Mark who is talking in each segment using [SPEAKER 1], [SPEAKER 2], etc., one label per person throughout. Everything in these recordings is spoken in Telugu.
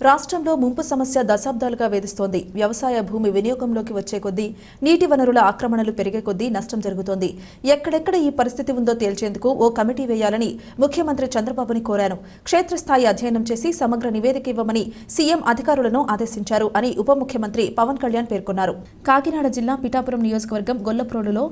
[SPEAKER 1] రాష్ట్రంలో ముంపు సమస్య దశాబ్దాలుగా వేధిస్తోంది. వ్యవసాయ భూమి వినియోగంలోకి వచ్చే కొద్దీ నీటి వనరుల ఆక్రమణలు పెరిగే కొద్దీ నష్టం జరుగుతోంది. ఎక్కడెక్కడ ఈ పరిస్థితి ఉందో తేల్చేందుకు ఓ కమిటీ వేయాలని ముఖ్యమంత్రి చంద్రబాబుని కోరాను. క్షేత్రస్థాయి అధ్యయనం చేసి సమగ్ర నివేదిక ఇవ్వమని సీఎం అధికారులను ఆదేశించారు అని ఉప ముఖ్యమంత్రి పవన్ కళ్యాణ్ పేర్కొన్నారు. కాకినాడ జిల్లా పిఠాపురం నియోజకవర్గం గొల్లప్రోలులో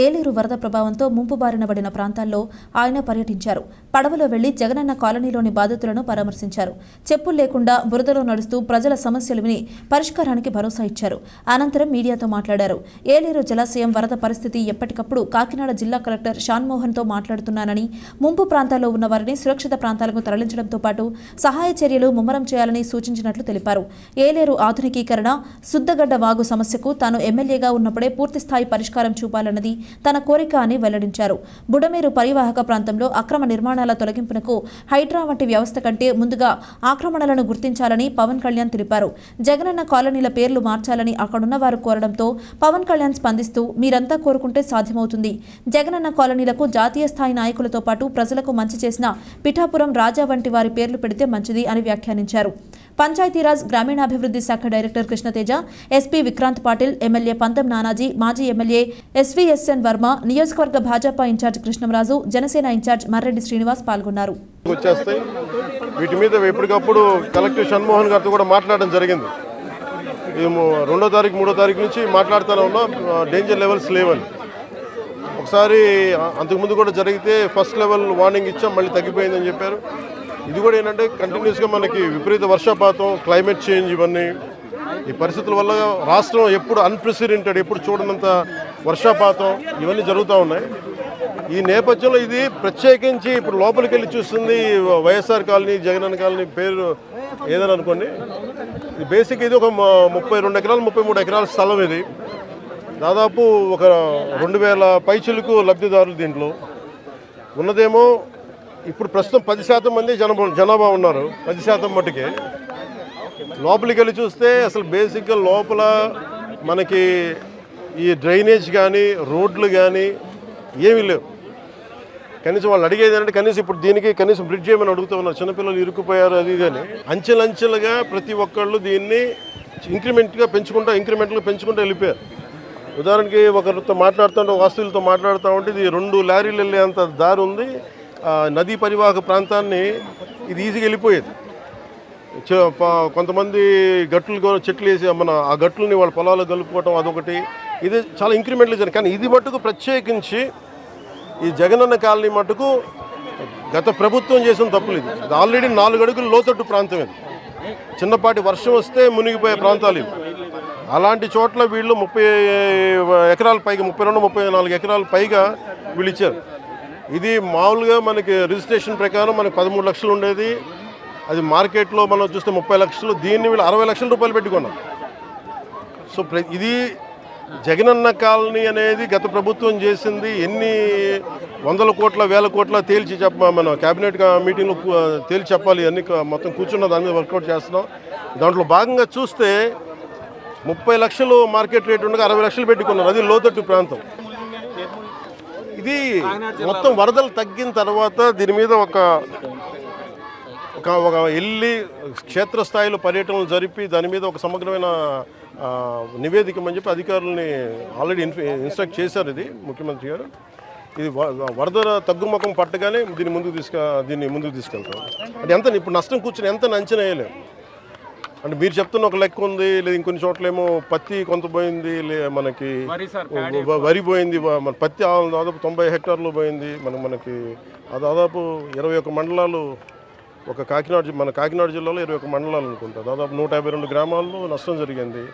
[SPEAKER 1] ఏలేరు వరద ప్రభావంతో ముంపు బారిన పడిన ప్రాంతాల్లో ఆయన పర్యటించారు. పడవలో వెళ్లి జగనన్న కాలనీలోని బాధితులను పరామర్శించారు. చెప్పులు లేకుండా బురదలో నడుస్తూ ప్రజల సమస్యలు విని పరిష్కారానికి భరోసా ఇచ్చారు. అనంతరం మీడియాతో మాట్లాడారు. ఏలేరు జలాశయం వరద పరిస్థితి ఎప్పటికప్పుడు కాకినాడ జిల్లా కలెక్టర్ షాన్మోహన్తో మాట్లాడుతున్నానని, ముంపు ప్రాంతాల్లో ఉన్న వారిని సురక్షిత ప్రాంతాలకు తరలించడంతో పాటు సహాయ చర్యలు ముమ్మరం చేయాలని సూచించినట్లు తెలిపారు. ఏలేరు ఆధునికీకరణ, సుద్దగడ్డ వాగు సమస్యకు తాను ఎమ్మెల్యేగా ఉన్నప్పుడే పూర్తిస్థాయి పరిష్కారం చూపాలన్నది తన కోరిక అని వెల్లడించారు. బుడమేరు పరివాహక ప్రాంతంలో అక్రమ నిర్మాణాల తొలగింపునకు హైడ్రా వంటి వ్యవస్థ కంటే ముందుగా ఆక్రమణలను గుర్తించాలని పవన్ కళ్యాణ్ తెలిపారు. జగనన్న కాలనీల పేర్లు మార్చాలని అక్కడున్న వారు కోరడంతో పవన్ కళ్యాణ్ స్పందిస్తూ మీరంతా కోరుకుంటే సాధ్యమవుతుంది. జగనన్న కాలనీలకు జాతీయ స్థాయి నాయకులతో పాటు ప్రజలకు మంచి చేసిన పిఠాపురం రాజా వంటి వారి పేర్లు పెడితే మంచిది అని వ్యాఖ్యానించారు. పంచాయతీరాజ్ గ్రామీణాభివృద్ధి శాఖ director Krishna Teja, SP Vikrant Patil, MLA పంతం నానాజీ, మాజీ ఎమ్మెల్యే ఎస్వీఎస్ఎన్ వర్మ, నియోజకవర్గ భాజపా ఇన్ఛార్జ్ కృష్ణంరాజు, జనసేన ఇన్ఛార్జ్ మర్రెడ్డి శ్రీనివాస్ పాల్గొన్నారు.
[SPEAKER 2] వీటి మీద ఎప్పటికప్పుడు కలెక్టర్ షణ్మోహన్ గారితో కూడా మాట్లాడడం జరిగింది. మేము 2వ తారీఖు 3వ తారీఖు నుంచి మాట్లాడుతూనే ఉన్నాం, డేంజర్ లెవెల్స్ లేవని. ఒకసారి అంతకుముందు కూడా జరిగితే ఫస్ట్ లెవెల్ వార్నింగ్ ఇచ్చాం, మళ్ళీ తగ్గిపోయిందని చెప్పారు. ఇది కూడా ఏంటంటే కంటిన్యూస్గా మనకి విపరీత వర్షపాతం, క్లైమేట్ చేంజ్, ఇవన్నీ ఈ పరిస్థితుల వల్ల రాష్ట్రం ఎప్పుడు అన్ప్రెసిడెంటెడ్, ఎప్పుడు చూడనంత వర్షపాతం ఇవన్నీ జరుగుతూ ఉన్నాయి. ఈ నేపథ్యంలో ఇది ప్రత్యేకించి ఇప్పుడు లోపలికి వెళ్ళి చూస్తుంది వైఎస్ఆర్ కాలనీ, జగనన్న కాలనీ పేరు ఏదని అనుకోండి. ఇది బేసిక్ ఇది ఒక 32 ఎకరాలు 33 ఎకరాల స్థలం. ఇది దాదాపు ఒక 2000 పైచిలకు లబ్ధిదారులు. దీంట్లో ఉన్నదేమో ఇప్పుడు ప్రస్తుతం 10% మంది జనాభా ఉన్నారు. 10% మట్టుకే. లోపలికి వెళ్ళి చూస్తే అసలు బేసిక్గా లోపల మనకి ఈ డ్రైనేజ్ కానీ రోడ్లు కానీ ఏమీ లేవు. కనీసం వాళ్ళు అడిగేది అంటే కనీసం ఇప్పుడు దీనికి కనీసం బ్రిడ్జ్ చేయమని అడుగుతూ ఉన్నారు. చిన్నపిల్లలు ఇరుక్కుపోయారు అది కానీ. అంచెలంచెలుగా ప్రతి ఒక్కళ్ళు దీన్ని ఇంక్రిమెంట్గా పెంచుకుంటూ వెళ్ళిపోయారు. ఉదాహరణకి ఒకరితో మాట్లాడుతుంటే, వాస్తువులతో మాట్లాడుతూ ఉంటే ఇది 2 లారీలు వెళ్ళేంత దారి ఉంది. నదీ పరివాహక ప్రాంతాన్ని ఇది ఈజీగా వెళ్ళిపోయేది. కొంతమంది గట్లు చెట్లు వేసి ఆ గట్లని వాళ్ళ పొలాలు కలుపుకోవటం అదొకటి. ఇది చాలా ఇంక్రిమెంట్లు జరిగింది. కానీ ఇది మట్టుకు ప్రత్యేకించి ఈ జగనన్న కాలనీ మట్టుకు గత ప్రభుత్వం చేసిన తప్పులు. ఇది ఆల్రెడీ 4 అడుగులు లోతట్టు ప్రాంతం. ఇది చిన్నపాటి వర్షం వస్తే మునిగిపోయే ప్రాంతాలు ఇవి. అలాంటి చోట్ల వీళ్ళు 30 ఎకరాల పైగా, 32-34 ఎకరాల పైగా వీళ్ళు ఇచ్చారు. ఇది మామూలుగా మనకి రిజిస్ట్రేషన్ ప్రకారం మనకి 13 లక్షలు ఉండేది. అది మార్కెట్లో మనం చూస్తే 30 లక్షలు. దీన్ని వీళ్ళు 60 లక్షల రూపాయలు పెట్టుకున్నాం. సో ఇది జగనన్న కాలనీ అనేది గత ప్రభుత్వం చేసింది. ఎన్ని 100 కోట్ల 1000 కోట్ల తేల్చి మన క్యాబినెట్ మీటింగ్లో తేల్చి చెప్పాలి. అన్ని మొత్తం కూర్చున్న దాని మీద వర్కౌట్ చేస్తున్నాం. దాంట్లో భాగంగా చూస్తే 30 లక్షలు మార్కెట్ రేట్ ఉండగా 60 లక్షలు పెట్టుకున్నారు. అది లోతట్టు ప్రాంతం. ఇది మొత్తం వరదలు తగ్గిన తర్వాత దీని మీద ఒక వెళ్ళి క్షేత్రస్థాయిలో పర్యటనలు జరిపి దాని మీద ఒక సమగ్రమైన నివేదికమని చెప్పి అధికారులని ఆల్రెడీ ఇన్స్ట్రక్ట్ చేశారు. ఇది ముఖ్యమంత్రి గారు. ఇది వరద తగ్గుముఖం పట్టగానే దీన్ని ముందుకు తీసుకెళ్తాం. అంటే ఎంత ఇప్పుడు నష్టం కూర్చొని ఎంత అంచనా వేయలేము. అంటే మీరు చెప్తున్న ఒక లెక్క ఉంది, లేదా ఇంకొన్ని చోట్లేమో పత్తి కొంత పోయింది, మనకి వరి పోయింది. మన పత్తి దాదాపు 90 హెక్టార్లు పోయింది. మనకి దాదాపు 21 మండలాలు, మన కాకినాడ జిల్లాలో 21 మండలాలు అనుకుంటా, దాదాపు 152 గ్రామాల్లో నష్టం జరిగింది.